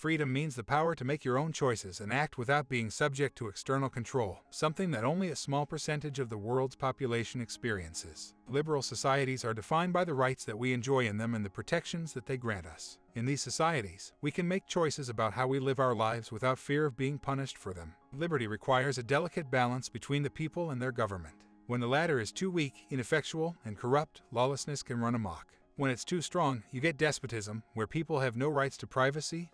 Freedom means the power to make your own choices and act without being subject to external control, something that only a small percentage of the world's population experiences. Liberal societies are defined by the rights that we enjoy in them and the protections that they grant us. In these societies, we can make choices about how we live our lives without fear of being punished for them. Liberty requires a delicate balance between the people and their government. When the latter is too weak, ineffectual, and corrupt, lawlessness can run amok. When it's too strong, you get despotism, where people have no rights to privacy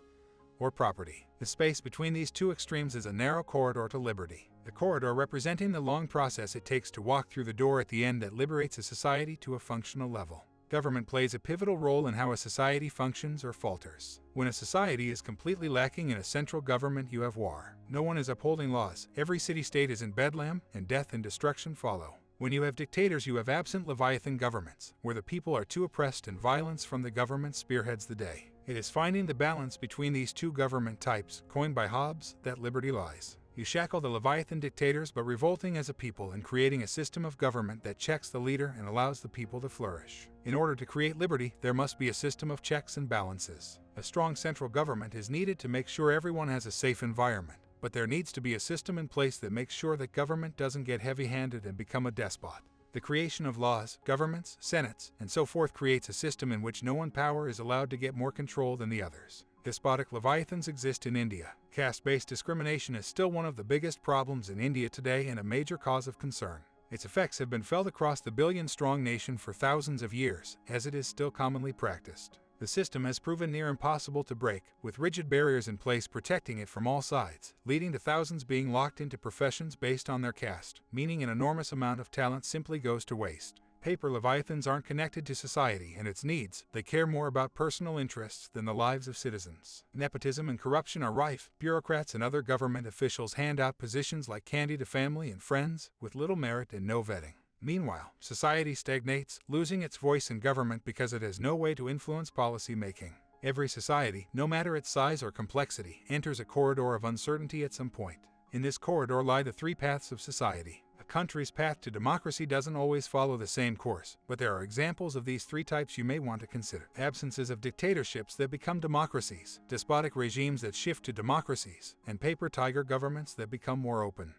or property. The space between these two extremes is a narrow corridor to liberty. The corridor representing the long process it takes to walk through the door at the end that liberates a society to a functional level. Government plays a pivotal role in how a society functions or falters. When a society is completely lacking in a central government, you have war. No one is upholding laws. Every city-state is in bedlam, and death and destruction follow. When you have dictators, you have absent Leviathan governments, where the people are too oppressed and violence from the government spearheads the day. It is finding the balance between these two government types, coined by Hobbes, that liberty lies. You shackle the Leviathan dictators but revolting as a people and creating a system of government that checks the leader and allows the people to flourish. In order to create liberty, there must be a system of checks and balances. A strong central government is needed to make sure everyone has a safe environment. But there needs to be a system in place that makes sure that government doesn't get heavy-handed and become a despot. The creation of laws, governments, senates, and so forth creates a system in which no one power is allowed to get more control than the others. Despotic leviathans exist in India. Caste-based discrimination is still one of the biggest problems in India today and a major cause of concern. Its effects have been felt across the billion-strong nation for thousands of years, as it is still commonly practiced. The system has proven near impossible to break, with rigid barriers in place protecting it from all sides, leading to thousands being locked into professions based on their caste, meaning an enormous amount of talent simply goes to waste. Paper leviathans aren't connected to society and its needs. They care more about personal interests than the lives of citizens. Nepotism and corruption are rife. Bureaucrats and other government officials hand out positions like candy to family and friends, with little merit and no vetting. Meanwhile, society stagnates, losing its voice in government because it has no way to influence policy making. Every society, no matter its size or complexity, enters a corridor of uncertainty at some point. In this corridor lie the three paths of society. A country's path to democracy doesn't always follow the same course, but there are examples of these three types you may want to consider. Absences of dictatorships that become democracies, despotic regimes that shift to democracies, and paper tiger governments that become more open.